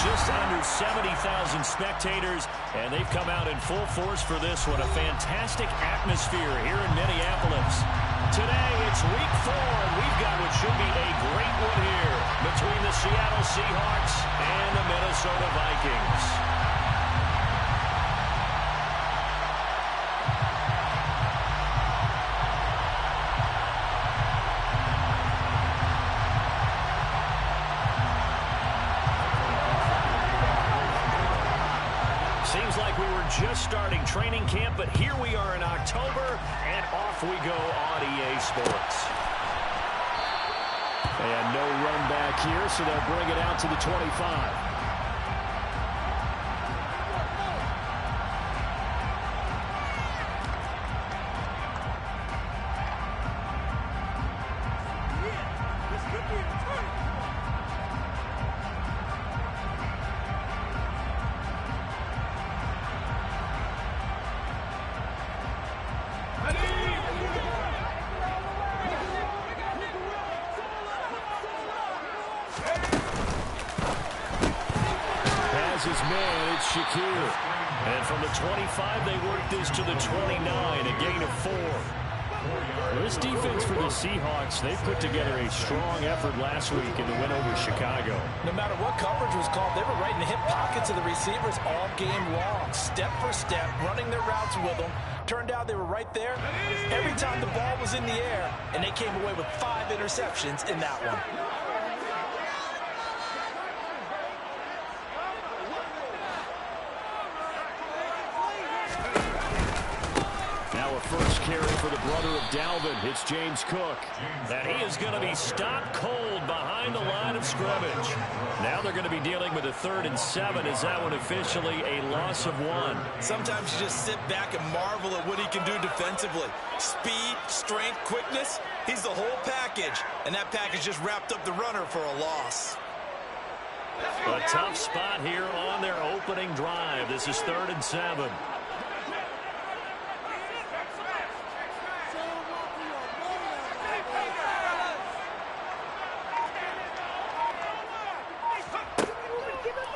just under 70,000 spectators, and they've come out in full force for this one. A fantastic atmosphere here in Minneapolis. Today, it's week 4, and we've got what should be a great one here between the Seattle Seahawks and the Minnesota Vikings. Seems like we were just starting training camp, but here we are in October, and off we go on EA Sports. And no run back here, so they'll bring it out to the 25. His man, it's HUGH. And from the 25, they work this to the 29, a gain of 4. Well, this defense for the Seahawks, they put together a strong effort last week in the win over Chicago. No matter what coverage was called, they were right in the hip pockets of the receivers all game long, step for step, running their routes with them. Turned out they were right there every time the ball was in the air, and they came away with 5 interceptions in that one. First carry for the brother of Dalvin. It's James Cook. And he is going to be stopped cold behind the line of scrimmage. Now they're going to be dealing with a 3rd and 7. Is that one officially a loss of 1? Sometimes you just sit back and marvel at what he can do defensively. Speed, strength, quickness. He's the whole package. And that package just wrapped up the runner for a loss. A tough spot here on their opening drive. This is 3rd and 7.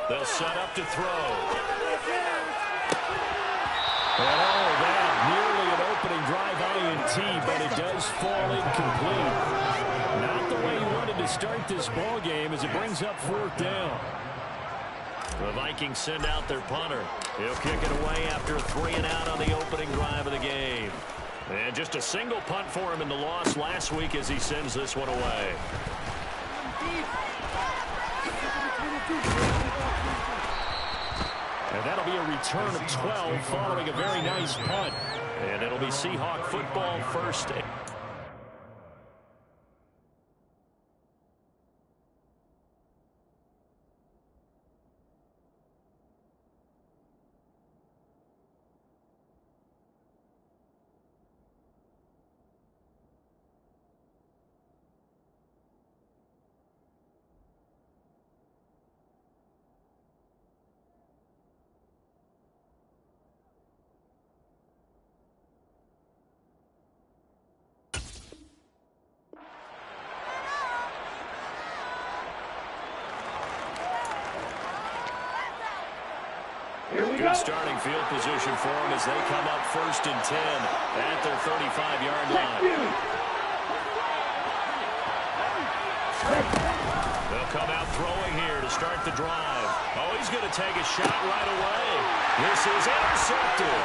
They'll set up to throw. And all that, nearly an opening drive INT, but it does fall incomplete. Not the way he wanted to start this ball game as it brings up 4th down. The Vikings send out their punter. He'll kick it away after a 3 and out on the opening drive of the game. And just a single punt for him in the loss last week as he sends this one away. And that'll be a return of 12 following a very nice punt. And it'll be Seahawk football first. Good starting field position for them as they come up 1st and 10 at their 35-yard line. They'll come out throwing here to start the drive. Oh, he's going to take a shot right away. This is intercepted.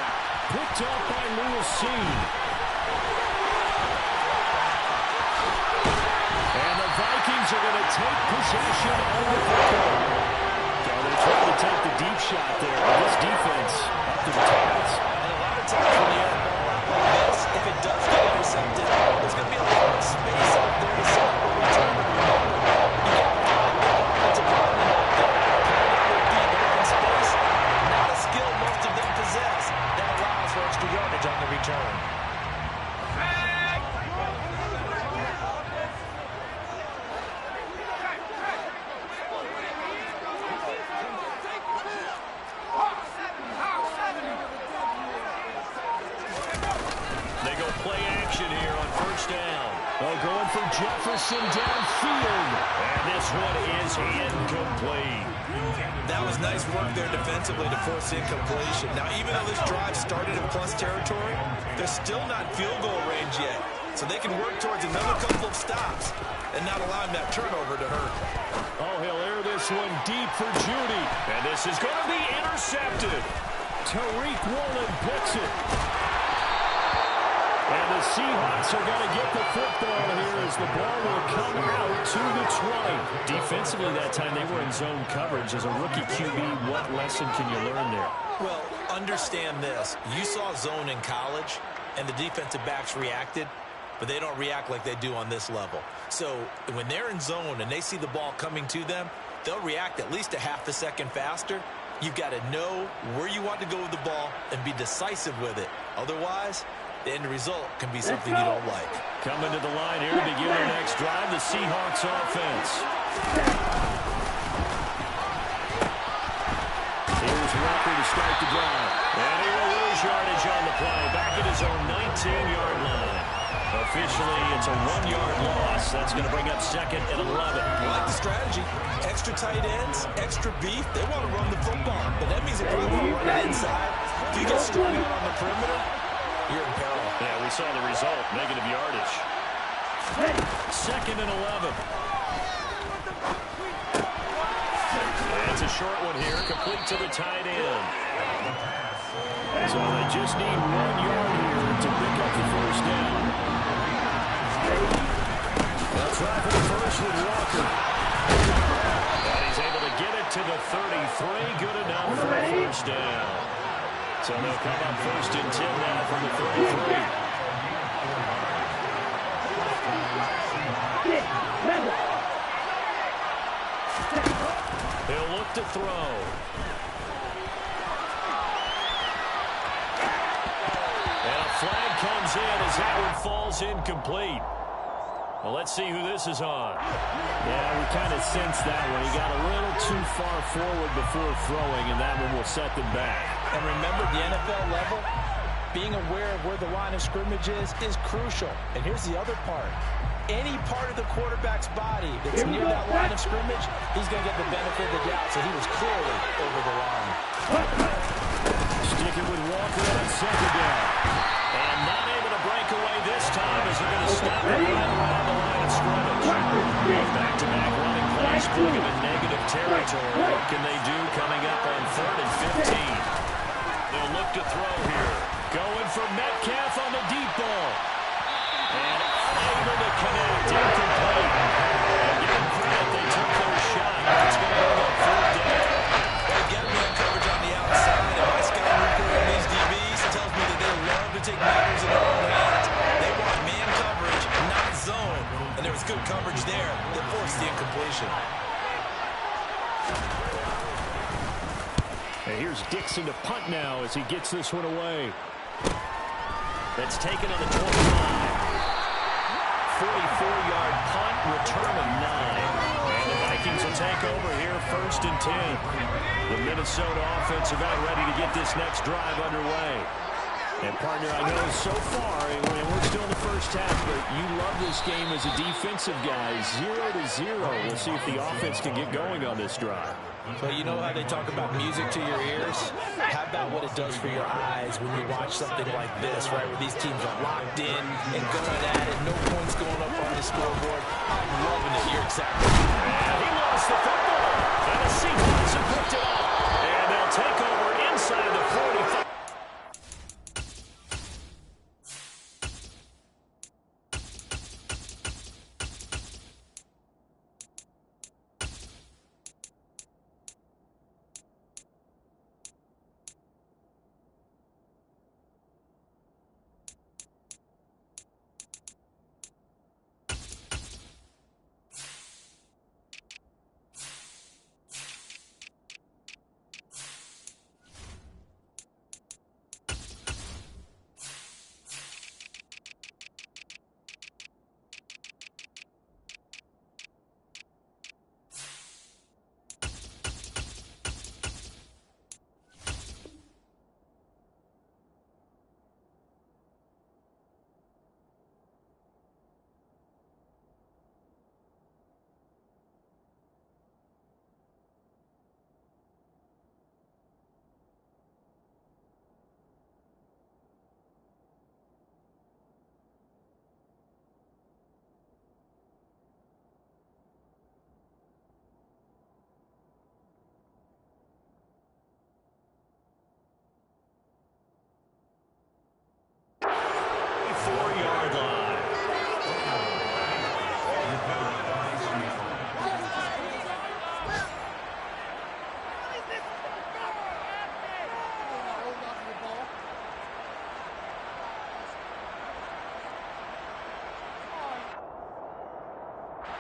Picked up by Lewis Seed. And the Vikings are going to take possession of the football. They try to take the deep shot there. This defense up to the targets. And a lot of times when you have a ball out like this, if it does get intercepted, there's going to be a lot of space out there to set up a return. Remember, you got to find that offensive lineman out there. Playing deep open space, not a skill most of them possess. That allows for extra yardage on the return. Play action here on 1st down. Oh, going for Jefferson downfield. And this one is incomplete. That was nice work there defensively to force incompletion. Now, even though this drive started in plus territory, they're still not in field goal range yet. So they can work towards another couple of stops and not allowing that turnover to hurt. Oh, he'll air this one deep for Judy. And this is going to be intercepted. Tariq Woolen picks it. And the Seahawks are going to get the football here as the ball will come out to the 20. Defensively that time, they were in zone coverage. As a rookie QB, what lesson can you learn there? Well, understand this. You saw zone in college, and the defensive backs reacted, but they don't react like they do on this level. So when they're in zone and they see the ball coming to them, they'll react at least a half a second faster. You've got to know where you want to go with the ball and be decisive with it. Otherwise, the end result can be something you don't like. Coming to the line here to begin their next drive, the Seahawks offense. Here's Walker to start the drive. And he will lose yardage on the play. Back at his own 19-yard line. Officially, it's a 1-yard loss. That's going to bring up second and 11. I like the strategy. Extra tight ends, extra beef. They want to run the football, but that means they probably want to run it inside. If you get strung out on the perimeter, you're in peril. Yeah, we saw the result. Negative yardage. Second and 11. And it's a short one here, complete to the tight end. So they just need 1 yard here to pick up the first down. They'll try for the first with Walker. And he's able to get it to the 33. Good enough for a first down. So they'll come up first and 10 now from the 33. He'll look to throw. And a flag comes in as that one falls incomplete. Well, let's see who this is on. Yeah, we kind of sensed that one. He got a little too far forward before throwing, and that one will set them back. And remember, the NFL level, being aware of where the line of scrimmage is crucial. And here's the other part. Any part of the quarterback's body that's near that line of scrimmage, he's going to get the benefit of the doubt. So he was clearly over the line. Sticking with Walker on second down. And not able to break away this time as they're going to stop it right around the line of scrimmage. Back-to-back running plays put him in negative territory. What can they do coming up on 3rd and 15? They'll look to throw here. Going for Metcalf on the deep ball. And unable to connect. Incomplete. And give them credit. They took their shot. It's going to go up 4th down. They get man coverage on the outside. And my scouting report on these DBs tells me that they love to take matters in their own hands. They want man coverage, not zone. And there was good coverage there that forced the incompletion. And here's Dixon to punt now as he gets this one away. That's taken on the 25. 44-yard punt, return of 9. And the Vikings will take over here 1st and 10. The Minnesota offense about ready to get this next drive underway. And, partner, I know so far, and we're still in the first half, but you love this game as a defensive guy. 0-0. We'll see if the offense can get going on this drive. But you know how they talk about music to your ears? How about what it does for your eyes when you watch something like this, right, where these teams are locked in and going at it, no points going up on the scoreboard. I'm loving it. You're exactly right. And he lost the football. And the Seahawks have picked it up. And they'll take over inside the 45.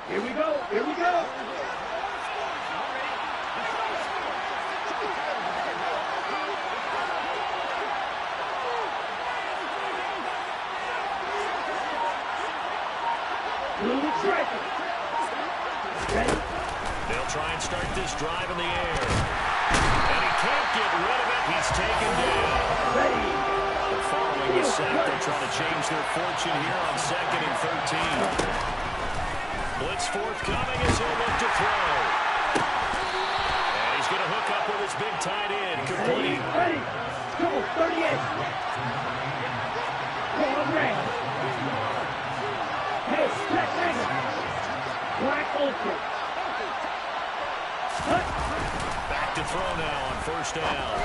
Here we go. Here we go. They'll try and start this drive in the air. And he can't get rid of it. He's taken down. Following the sack, they're trying to change their fortune here on 2nd and 13. Blitz forthcoming as he'll look to throw. And he's going to hook up with his big tight end. Complete. Ready. Go, 38. Call him red. Hey, check this. Black ultra. Back to throw now on 1st down.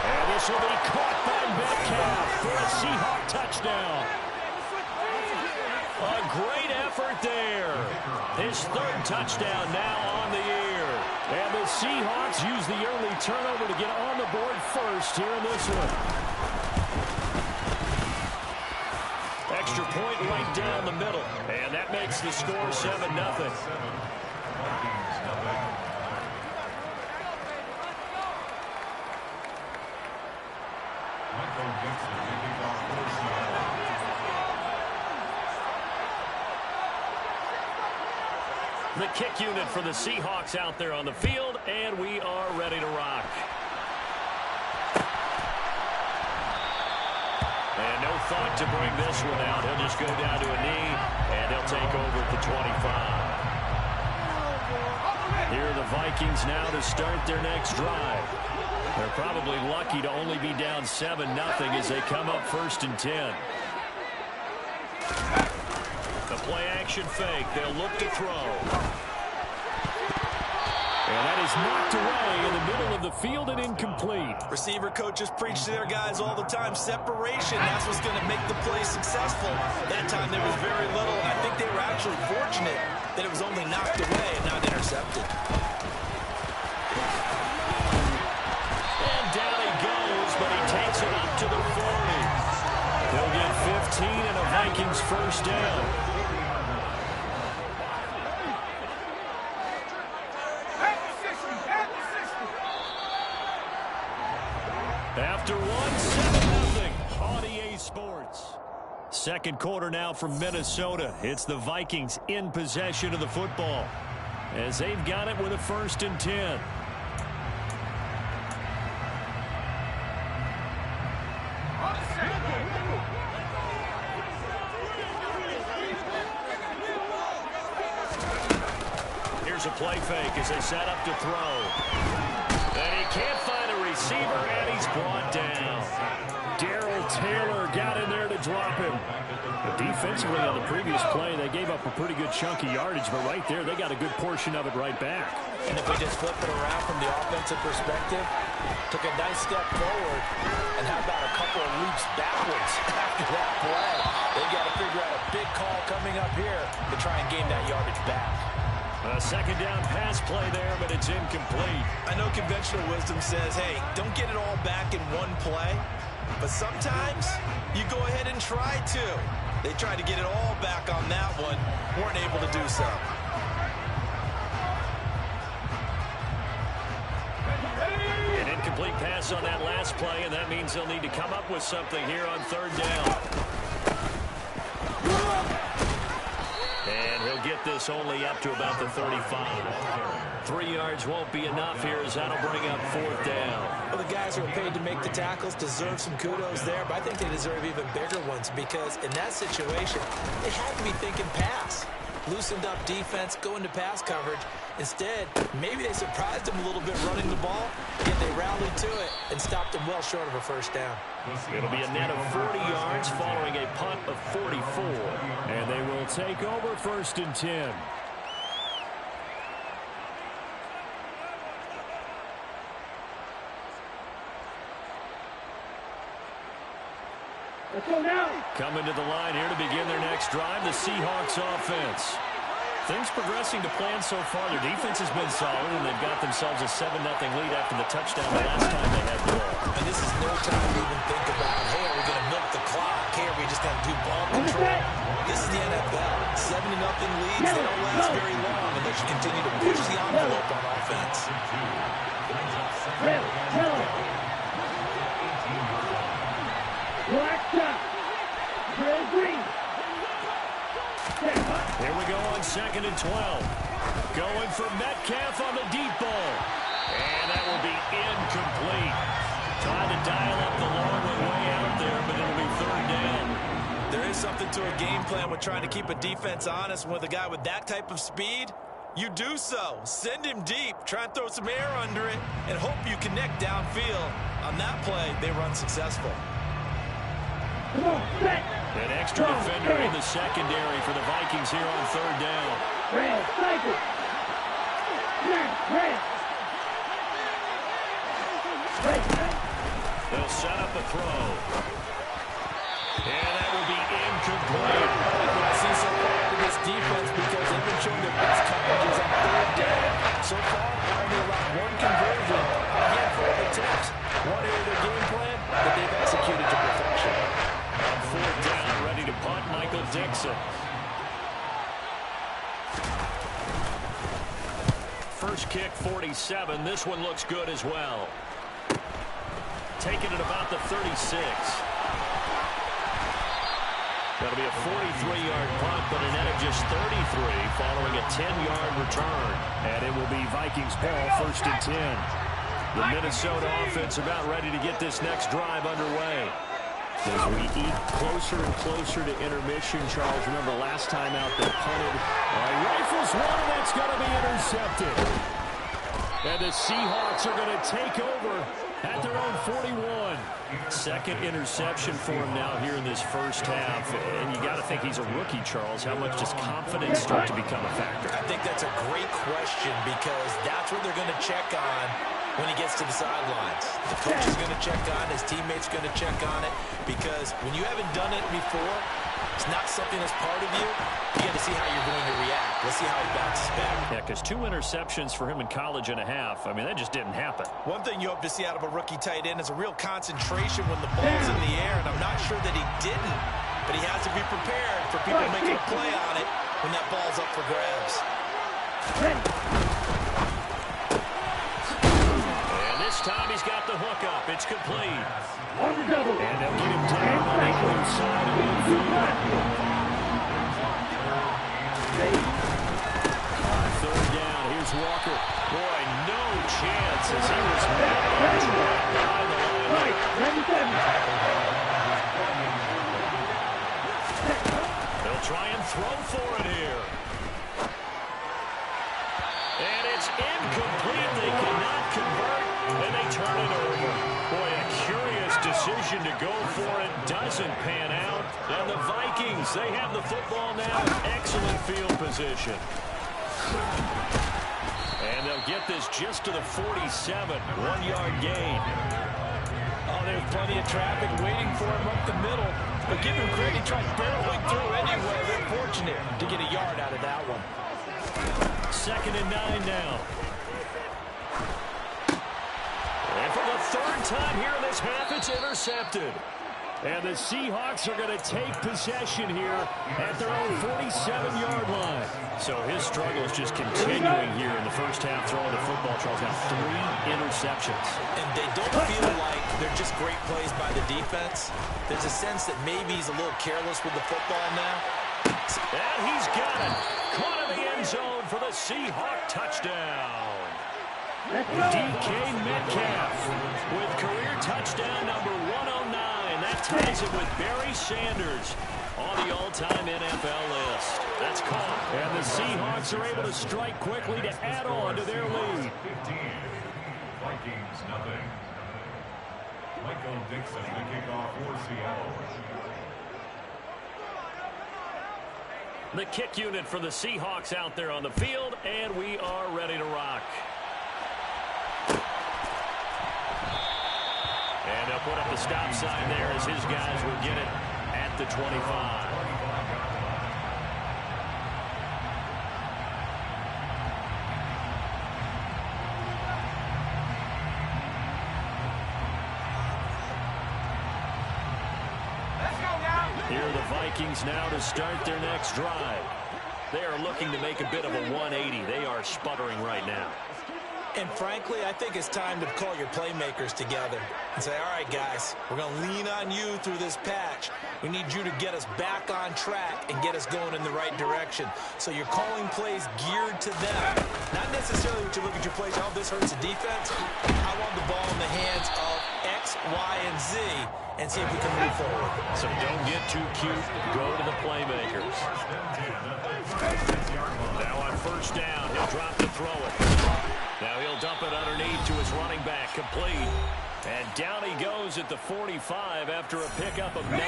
And this will be caught by Metcalf for a Seahawk touchdown. A great effort there. His 3rd touchdown now on the year. And the Seahawks use the early turnover to get on the board first here in this one. Extra point right down the middle. And that makes the score 7-0. The kick unit for the Seahawks out there on the field, and we are ready to rock. And no thought to bring this one out. He'll just go down to a knee, and they'll take over at the 25. Here are the Vikings now to start their next drive. They're probably lucky to only be down 7-0 as they come up 1st and 10. The play-action fake. They'll look to throw. And that is knocked away in the middle of the field and incomplete. Receiver coaches preach to their guys all the time. Separation, that's what's going to make the play successful. That time there was very little, and I think they were actually fortunate that it was only knocked away and not intercepted. And down he goes, but he takes it up to the 40. He'll get 15 and a Vikings 1st down. After 1-7-0 on EA Sports. 2nd quarter now from Minnesota. It's the Vikings in possession of the football as they've got it with a 1st and 10. Here's a play fake as they set up to throw. And he can't find a receiver, and he's brought down. Darrell Taylor got in there to drop him. But defensively on the previous play, they gave up a pretty good chunk of yardage, but right there, they got a good portion of it right back. And if we just flip it around from the offensive perspective, took a nice step forward, and how about a couple of leaps backwards after that play? They've got to figure out a big call coming up here to try and gain that yardage back. A 2nd down pass play there, but it's incomplete. I know conventional wisdom says, hey, don't get it all back in one play. But sometimes you go ahead and try to. They tried to get it all back on that one. Weren't able to do so. An incomplete pass on that last play, and that means they'll need to come up with something here on 3rd down. And he'll get this only up to about the 35. 3 yards won't be enough here as that'll bring up 4th down. Well, the guys who are paid to make the tackles deserve some kudos there, but I think they deserve even bigger ones because in that situation, they had to be thinking pass. Loosened up defense, go into pass coverage. Instead, maybe they surprised them a little bit running the ball, yet they rallied to it and stopped them well short of a 1st down. It'll be a net of 40 yards following a punt of 44. And they will take over 1st and 10. Let's go now. Coming to the line here to begin their next drive, the Seahawks offense. Things progressing to plan so far. Their defense has been solid, and they've got themselves a 7-0 lead after the touchdown the last time they had the ball. And this is no time to even think about, hey, are we going to milk the clock? don't care. We just got to do ball control. This is the NFL. 7-0 leads. They don't last very long unless you continue to push the envelope on offense. Here we go on 2nd and 12. Going for Metcalf on the deep ball. And that will be incomplete. Trying to dial up the long way out there, but it'll be 3rd down. There is something to a game plan with trying to keep a defense honest. With a guy with that type of speed, you do so. Send him deep. Try and throw some air under it and hope you connect downfield. On that play, they were unsuccessful. An extra defender in the secondary for the Vikings here on 3rd down. They'll set up a throw. And that will be incomplete. What I see so far out of this defense, because they've been showing their best coverages on 3rd down. So far, only allowed 1 conversion, a handful of attempts. One area of their game plan that they've executed to perfection. On 4th down, ready to punt, Michael Dixon. First kick, 47. This one looks good as well. Taking it about the 36. That'll be a 43-yard punt, but a net of just 33 following a 10-yard return. And it will be Vikings ball, 1st and 10. The Minnesota offense about ready to get this next drive underway. As we eat closer and closer to intermission, Charles, remember last time out they punted. Rifles one, that's going to be intercepted. And the Seahawks are going to take over at their own 41. Second interception for him now here in this first half. And you got to think he's a rookie, Charles. How much does confidence start to become a factor? I think that's a great question, because that's what they're going to check on when he gets to the sidelines. The coach is going to check on, his teammates going to check on it, because when you haven't done it before, it's not something that's part of you. You got to see how you're going to react. Let's see how he bounces back. Yeah, because 2 interceptions for him in college and a half. I mean, that just didn't happen. One thing you hope to see out of a rookie tight end is a real concentration when the ball's in the air, and I'm not sure that he didn't, but he has to be prepared for people making a play on it when that ball's up for grabs. And this time he's got the hook up. It's complete. And they'll get him down on the inside of midfield. 3rd down. Here's Walker. Boy, no chance as he was met by the line. They'll try and throw for it here. And it's incomplete. They cannot convert, and they turn it over. Boy, a curious decision to go for it. Doesn't pan out. And the Vikings, they have the football now. Excellent field position. And they'll get this just to the 47. 1-yard gain. Oh, there's plenty of traffic waiting for him up the middle. But give him credit, he tried barreling through anyway. They're fortunate to get a yard out of that one. 2nd and 9 now. And for the 3rd time here in this half, it's intercepted. And the Seahawks are going to take possession here at their own 47-yard line. So his struggle is just continuing here in the first half, throwing the football. Charles got 3 interceptions. And they don't feel like they're just great plays by the defense. There's a sense that maybe he's a little careless with the football now. And he's got it. Caught in the end zone for the Seahawk touchdown. DK Metcalf with career touchdown number 109. That ties it with Barry Sanders on the all-time NFL list. That's caught. And the Seahawks are able to strike quickly to add on to their lead. 15. Vikings, nothing. Michael Dixon, the kickoff for Seattle. The kick unit for the Seahawks out there on the field, and we are ready to rock. And they'll put up the stop sign there as his guys will get it at the 25. Let's go now. Vikings now to start their next drive. They are looking to make a bit of a 180. They are sputtering right now. And frankly, I think it's time to call your playmakers together and say, all right, guys, we're going to lean on you through this patch. We need you to get us back on track and get us going in the right direction. So you're calling plays geared to them. Not necessarily what you look at your plays, oh, this hurts the defense. I want the ball in the hands of X, Y, and Z and see if we can move forward. So don't get too cute. Go to the playmakers. Now on first down, he'll drop to throw it. Now he'll dump it underneath to his running back, complete. And down he goes at the 45 after a pickup of 9.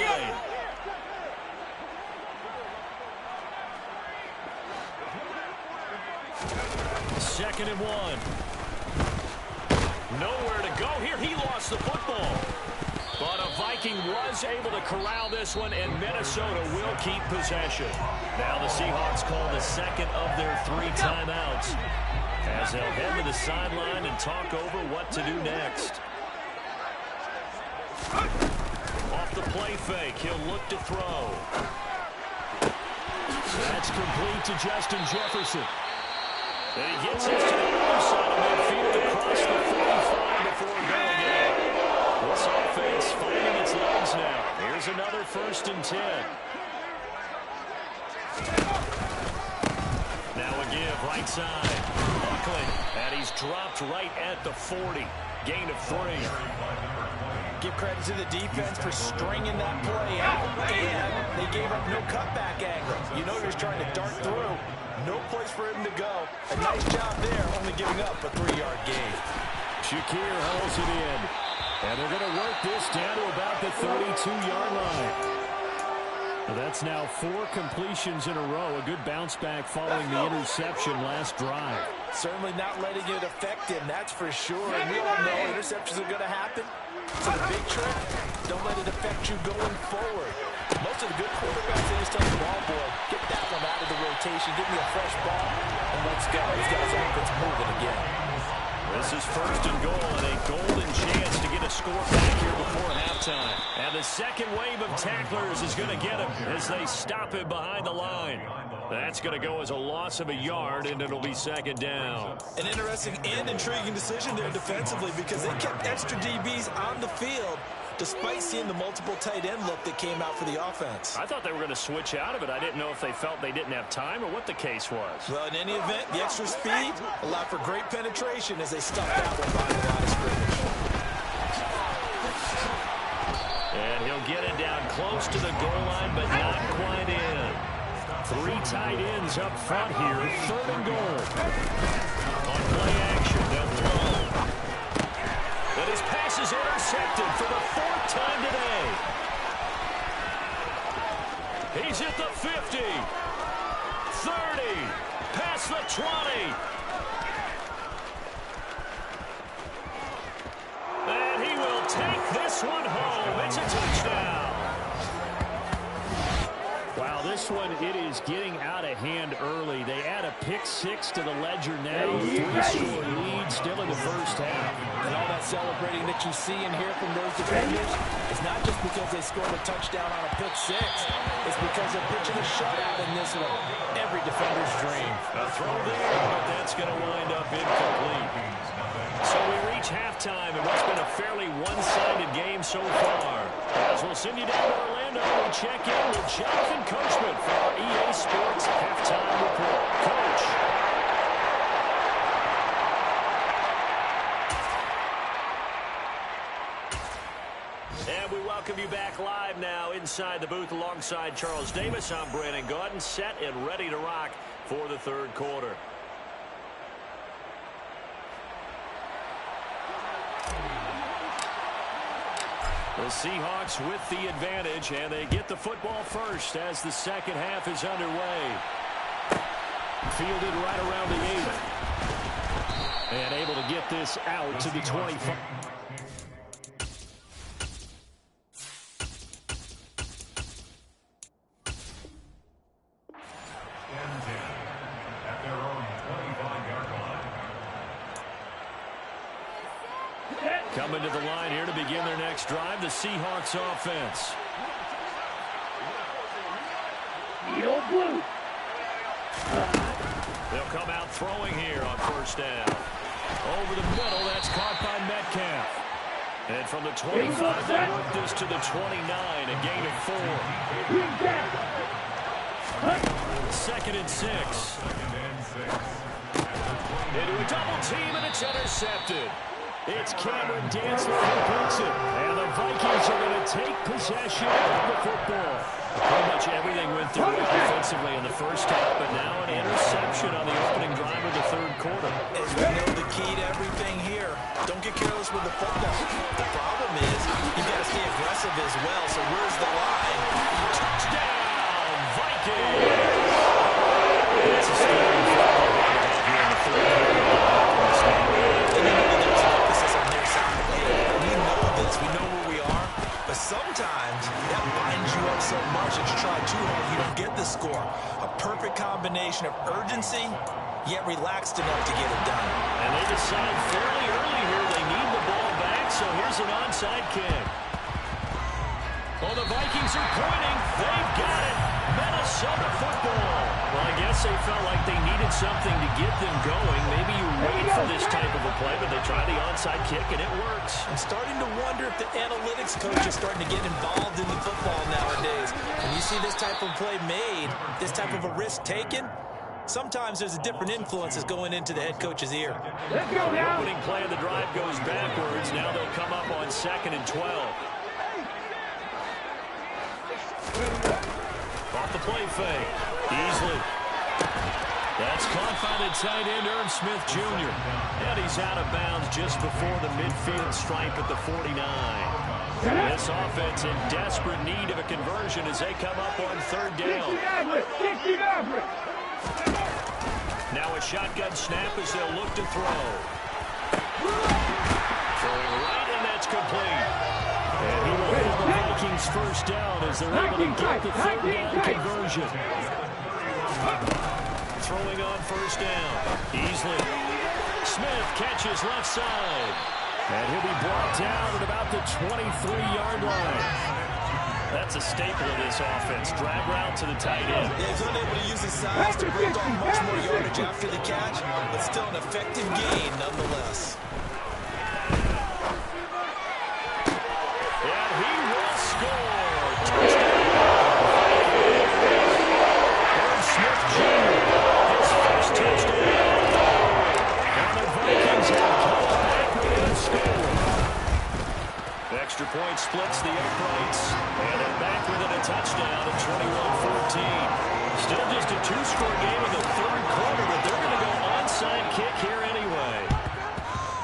Second and 1. Nowhere to go here. He lost the football. But a Viking was able to corral this one, and Minnesota will keep possession. Now the Seahawks call the second of their 3 timeouts, as they'll head to the sideline and talk over what to do next. Off the play fake, he'll look to throw. That's complete to Justin Jefferson. And he gets us to the other side of midfield across the 45 before going out. This offense finding its legs now. Here's another 1st and 10. Now a give, right side. Buckley, and he's dropped right at the 40. Gain of 3. Give credit to the defense for stringing that play out, and they gave up no cutback angle. You know he was trying to dart through. No place for him to go. A nice job there, only giving up a 3-yard gain. Shakir hauls it in. And they're going to work this down to about the 32-yard line. Well, that's now 4 completions in a row. A good bounce back following the interception last drive. Certainly not letting it affect him, that's for sure. And we all know interceptions are going to happen. So the big trick, don't let it affect you going forward. Most of the good quarterbacks, they just tell the ball boy, get that one out of the rotation, give me a fresh ball, and let's go. He's got his offense moving again. This is 1st and goal, and a golden chance to get a score back here before halftime. And the second wave of tacklers is going to get him as they stop him behind the line. That's going to go as a loss of a yard, and it'll be 2nd down. An interesting and intriguing decision there defensively, because they kept extra DBs on the field despite seeing the multiple tight end look that came out for the offense. I thought they were going to switch out of it. I didn't know if they felt they didn't have time or what the case was. Well, in any event, the extra speed allowed for great penetration as they stuffed that one behind the line of scrimmage. And he'll get it down close to the goal line, but not quite in. 3 tight ends up front here. 3rd and goal. On play action, they'll throw. But his pass is intercepted for the 4th time today. He's at the 50. 30. Past the 20. And he will take this one home. It's a touchdown. Wow, this one, it is getting out of hand early. They add a pick-6 to the ledger now. 3-score lead still in the first half. And all that celebrating that you see and hear from those defenders is not just because they scored a touchdown on a pick-6. It's because they're pitching a shutout in this one. Every defender's dream. A throw there, but that's going to wind up incomplete. So we reach halftime in what's been a fairly one-sided game so far. As we'll send you down to Orlando, we check in with Jonathan Coachman for our EA Sports Halftime Report. Coach. And we welcome you back live now inside the booth alongside Charles Davis. I'm Brandon Gaudin, set and ready to rock for the 3rd quarter. The Seahawks with the advantage, and they get the football first as the second half is underway. Fielded right around the 8. And able to get this out to the 25. At their own 25-yard line. Coming to the line here to begin their next drive, the Seahawks offense. blue. They'll come out throwing here on first down. Over the middle, that's caught by Metcalf. And from the 25, they work this to the 29, a gain of 4. 2nd and 6. Into a double team, and it's intercepted. It's Cameron Dantzler who breaks it. And the Vikings are going to take possession of the football. Pretty much everything went their way offensively in the first half, but now an interception on the opening drive of the 3rd quarter. As we know, the key to everything here, don't get careless with the football. The problem is you got to stay aggressive as well. So where's the line? Touchdown, Vikings! It's a starting football here in the 3rd quarter. And you know that there's an emphasis on their side. We know this. We know where we are. But sometimes that binds you up so much that you try too hard, you don't get the score. A perfect combination of urgency, yet relaxed enough to get it done. And they decide fairly early here they need the ball back, so here's an onside kick. Oh, the Vikings are pointing. They've got it. Minnesota football. Well, I guess they felt like they needed something to get them going. Maybe you wait for this type of a play, but they try the onside kick, and it works. I'm starting to wonder if the analytics coach is starting to get involved in the football nowadays. When you see this type of play made, this type of a risk taken, sometimes there's a different influence that's going into the head coach's ear. Let's go The now. opening play of the drive goes backwards. Now they'll come up on 2nd and 12. Off the play fake. Easily. That's caught by the tight end, Irv Smith Jr. And he's out of bounds just before the midfield stripe at the 49. This offense in desperate need of a conversion as they come up on 3rd down. Now a shotgun snap as they'll look to throw. Throwing right, and that's complete. And he will hold the Vikings first down as they're able to get the 3rd down conversion. Throwing on first down. Easily. Smith catches left side. And he'll be brought down at about the 23-yard line. That's a staple of this offense. Drag route to the tight end. Yeah, he's unable to use his size to break off much more yardage after the catch, but still an effective gain nonetheless. And he will score. Touchdown. Irv Smith Jr. His first touchdown. And the Vikings have come back with a score. The extra point splits the uprights. And they're back within a touchdown at 21-14. Still just a 2-score game in the 3rd quarter, but they're going to go onside kick here anyway.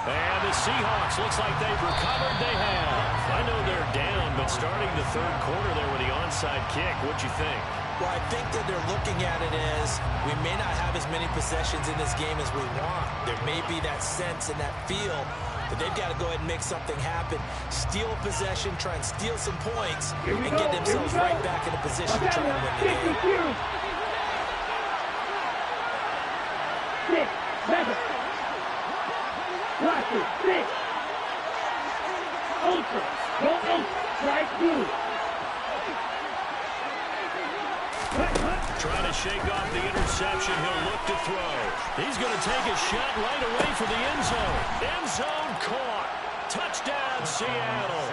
And the Seahawks looks like they've recovered. They have. I know they're down, but starting the 3rd quarter there with the onside kick, what'd you think? Well, I think that they're looking at it as we may not have as many possessions in this game as we want. There may be that sense and that feel, but they've got to go ahead and make something happen. Steal a possession, try and steal some points, and get themselves right back in a position to try and win the game. 6, 7. Watch it. 6. Ultra. Go 8. Strike 2. Trying to shake off the interception. He'll look to throw. He's going to take a shot right away for the end zone. End zone caught. Touchdown, Seattle.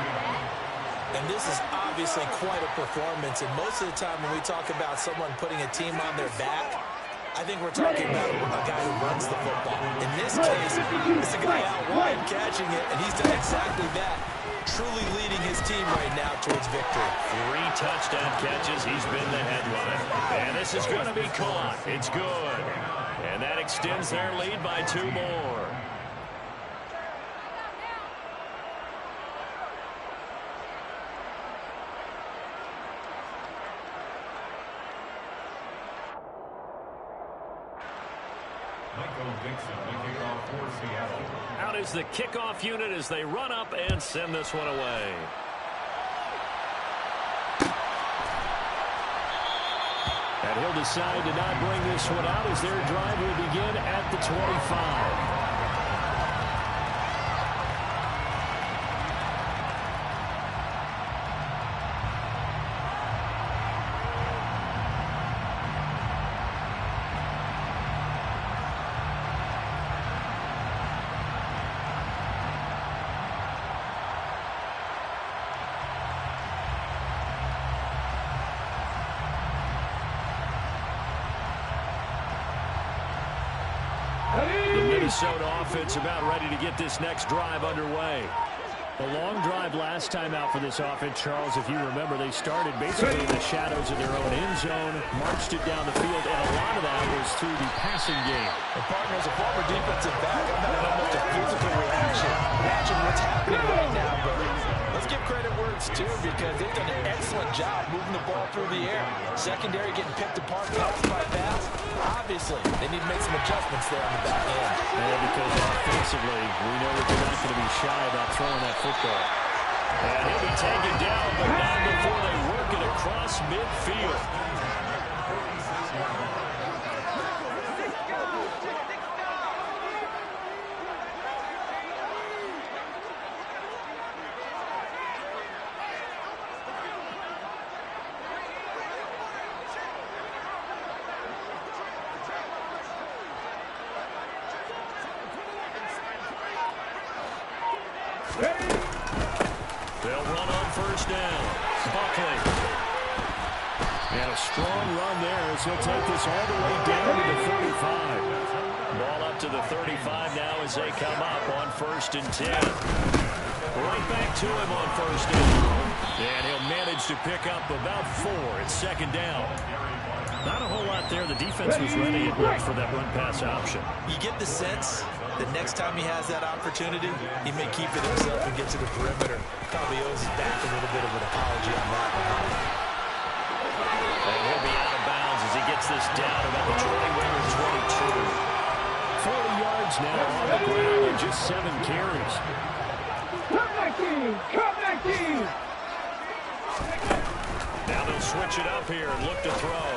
And this is obviously quite a performance. And most of the time when we talk about someone putting a team on their back, I think we're talking about a guy who runs the football. In this case, it's a guy out wide catching it, and he's done exactly that. Truly leading his team right now towards victory. 3 touchdown catches. He's been the headline. And this is going to be caught. It's good. And that extends their lead by 2 more. Out is the kickoff unit as they run up and send this one away. And he'll decide to not bring this one out as their drive will begin at the 25. The Minnesota offense about ready to get this next drive underway. The long drive last time out for this offense, Charles, if you remember, they started basically in the shadows of their own end zone, marched it down the field, and a lot of that was through the passing game. The partner is a former defensive back. I'm having almost a physical reaction watching what's happening right now, but let's give credit where it's due because they've done an excellent job moving the ball through the air. Secondary getting picked apart pass by pass. Obviously, they need to make some adjustments there on the back end. And because offensively, we know that they're not going to be shy about throwing that football. And he'll be taken down, but not before they work it across midfield. They'll run on first down. Buckley. And a strong run there as he'll take this all the way down to the 35. Ball up to the 35 now as they come up on 1st and 10. Right back to him on 1st down. And he'll manage to pick up about 4 at 2nd down. Not a whole lot there. The defense was ready and looked for that run-pass option. You get the sense that next time he has that opportunity, he may keep it himself and get to the perimeter. Probably owes his back a little bit of an apology on that one. And he'll be out of bounds as he gets this down about the 21 or 22. 40 yards now on the ground and just 7 carries. Come back team! Come back team! Now they'll switch it up here and look to throw.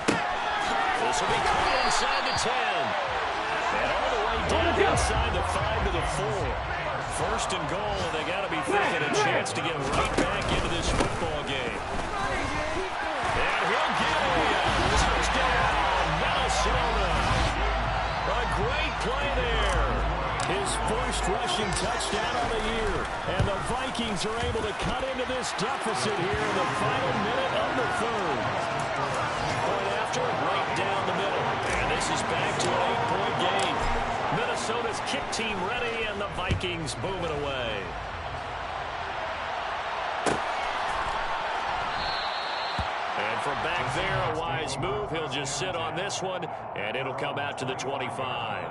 This will be caught inside the 10. And all the way down inside the 5 to the 4. 1st and goal, and they got to be thinking a chance to get right back into this football game. And he'll get a touchdown, Minnesota. A great play there. His first rushing touchdown of the year. And the Vikings are able to cut into this deficit here in the final minute of the 3rd. Point after, right down the middle. And this is back to an 8-point game. Minnesota's kick team ready, and the Vikings moving away. And from back there, a wise move. He'll just sit on this one, and it'll come out to the 25.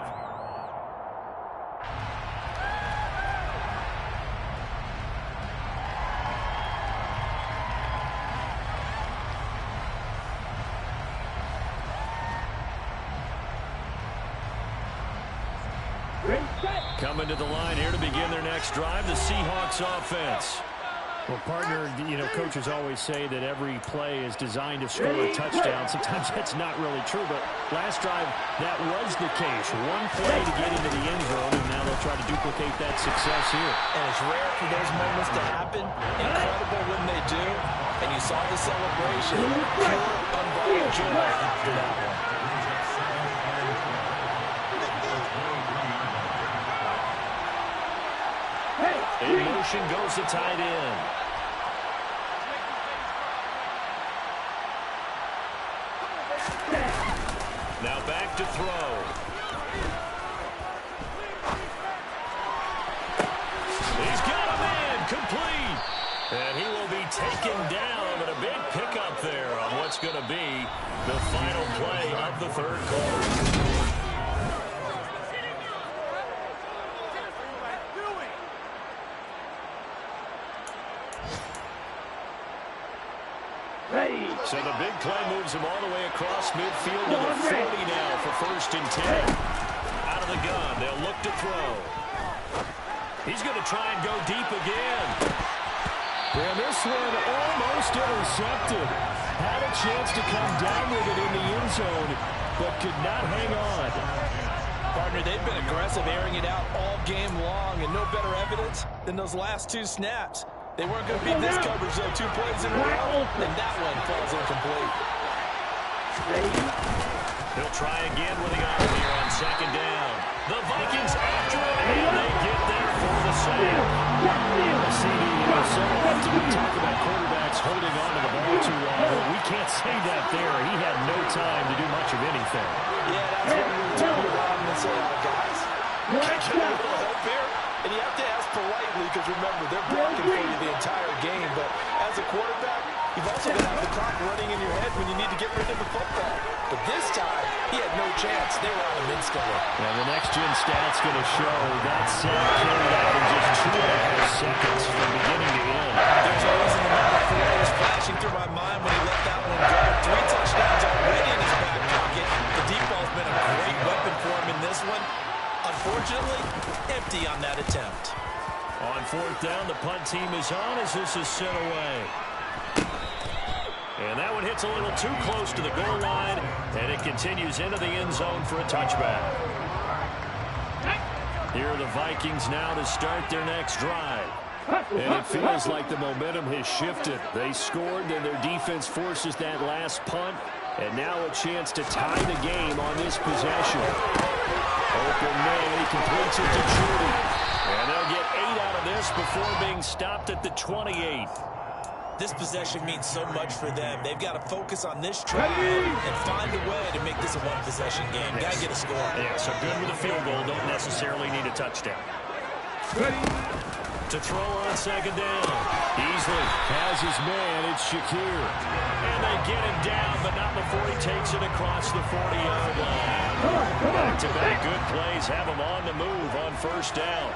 Coming to the line here to begin their next drive, the Seahawks offense. Well, partner, you know, coaches always say that every play is designed to score a touchdown. Sometimes that's not really true, but last drive, that was the case. One play to get into the end zone, and now they'll try to duplicate that success here. And it's rare for those moments to happen. Incredible when they do. And you saw the celebration. Pure, unbridled joy after that one. In motion goes the tight end. Now back to throw. He's got a man, complete. And he will be taken down, and a big pickup there on what's going to be the final play of the 3rd quarter. So the big play moves him all the way across midfield to the 40 now for 1st and 10. Out of the gun, they'll look to throw. He's going to try and go deep again. And this one almost intercepted. Had a chance to come down with it in the end zone, but could not hang on. Partner, they've been aggressive, airing it out all game long, and no better evidence than those last 2 snaps. They weren't going to beat this coverage, though. 2 plays in a row, and that one falls incomplete. They'll try again with the arm here on 2nd down. The Vikings after it, and they get there for the save. The CD So often we talk about quarterbacks holding on to the ball too long. Well, we can't say that there. He had no time to do much of anything. Yeah, that's what we were turning around and say, guys, can't you have a little help here? And you have to ask politely because, remember, they're blocking for you the entire game. But as a quarterback, you've also got to have the clock running in your head when you need to get rid of the football. But this time, he had no chance. They were on him instantly. And the next-gen stat's going to show that sack carried out in just 2.5 seconds from beginning to end. There's a reason the number 4 was flashing through my mind when he let that one go. 3 touchdowns already in his back pocket. The deep ball's been a great weapon for him in this one. Unfortunately, empty on that attempt. On 4th down, the punt team is on as this is sent away. And that one hits a little too close to the goal line, and it continues into the end zone for a touchback. Here are the Vikings now to start their next drive. And it feels like the momentum has shifted. They scored, then their defense forces that last punt, and now a chance to tie the game on this possession. Open man, he completes it to Judy. And they'll get 8 out of this before being stopped at the 28. This possession means so much for them. They've got to focus on this drive and find a way to make this a one-possession game. Got to get a score. Yeah, so good with a field goal. Don't necessarily need a touchdown. Ready to throw on 2nd down. Easley has his man. It's Shakir. And they get him down, but not before he takes it across the 40-yard line. Back-to-back good plays have him on the move on 1st down.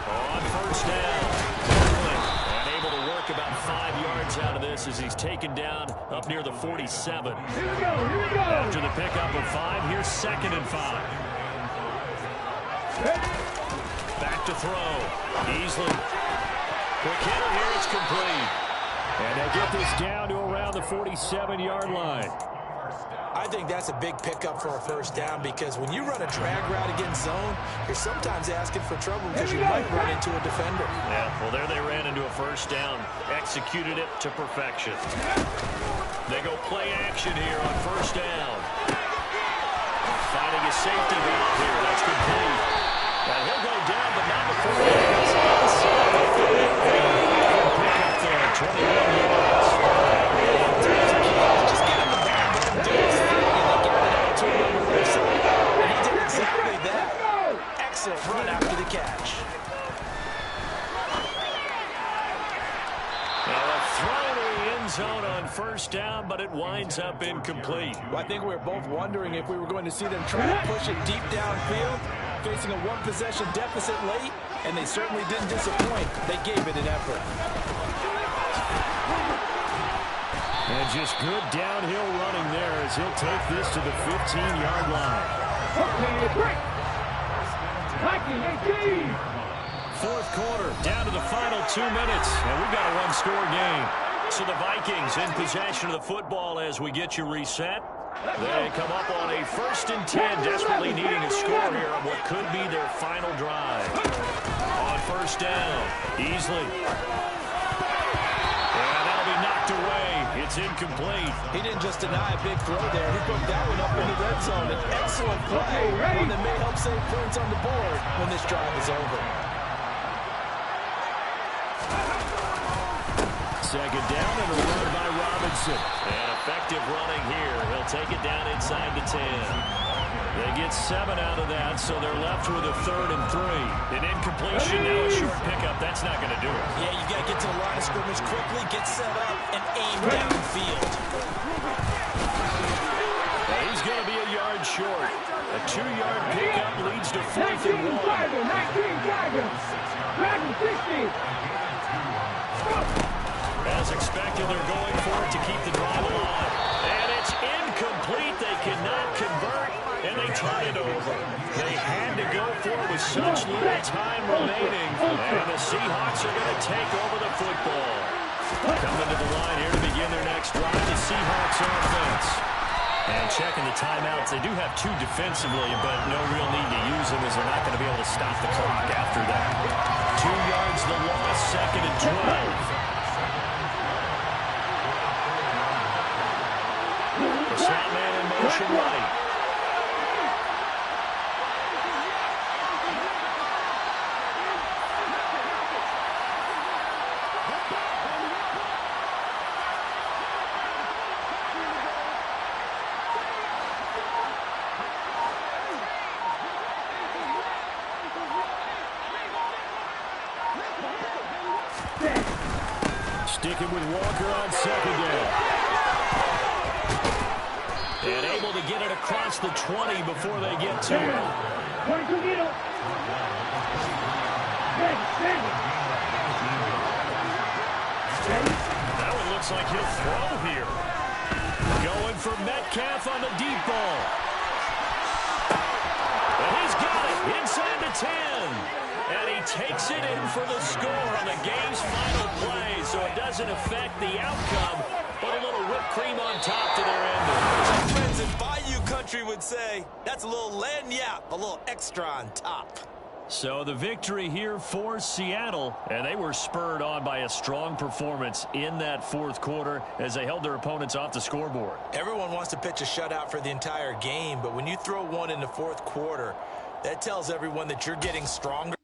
On 1st down. About 5 yards out of this as he's taken down up near the 47. After the pickup of 5, here's 2nd and 5. Back to throw. Easley. Quick hitter here, it's complete. And they'll get this down to around the 47-yard line. I think that's a big pickup for a 1st down because when you run a drag route against zone, you're sometimes asking for trouble because you might run into a defender. Yeah, well, there they ran into a 1st down. Executed it to perfection. They go play action here on 1st down. Finding a safety valve here. That's complete. And he'll go down, but not before he gets inside. Pick up there, 21 yards. Just get him the ball, let him do his thing, and they get it out to him on the other side. And he did exactly that. Excellent run after the catch. Zone on 1st down, but it winds up incomplete. Well, I think we were both wondering if we were going to see them try to push it deep downfield, facing a 1-possession deficit late, and they certainly didn't disappoint. They gave it an effort. And just good downhill running there as he'll take this to the 15-yard line. 4th quarter, down to the final 2 minutes, and we've got a one-score game. So the Vikings in possession of the football as we get you reset. They come up on a 1st and 10, desperately needing a score here on what could be their final drive. On 1st down, Easley. And that'll be knocked away. It's incomplete. He didn't just deny a big throw there. He put that one up in the red zone. An excellent play, one that may help save points on the board when this drive is over. 2nd down and a run by Robinson. And effective running here. He'll take it down inside the 10. They get 7 out of that, so they're left with a 3rd and 3. An incompletion, now a short pickup. That's not going to do it. Yeah, you've got to get to the line of scrimmage quickly, get set up, and aim downfield. He's going to be a yard short. A 2-yard pickup leads to 4th and 1. As expected, they're going for it to keep the drive alive. And it's incomplete. They cannot convert, and they turn it over. They had to go for it with such little time remaining. And the Seahawks are going to take over the football. Coming to the line here to begin their next drive, the Seahawks offense. And checking the timeouts, they do have 2 defensively, but no real need to use them as they're not going to be able to stop the clock after that. 2 yards the loss, 2nd and 12. The slot man in motion right. Sticking with Walker on second down. And able to get it across the 20 before they get to it. That one looks like he'll throw here. Going for Metcalf on the deep ball. And he's got it inside the 10. And he takes it in for the score on the game's final play. So it doesn't affect the outcome, but a little whipped cream on top to their ending. My friends in Bayou Country would say, that's a little lagniappe, a little extra on top. So the victory here for Seattle, and they were spurred on by a strong performance in that fourth quarter as they held their opponents off the scoreboard. Everyone wants to pitch a shutout for the entire game, but when you throw one in the fourth quarter, that tells everyone that you're getting stronger.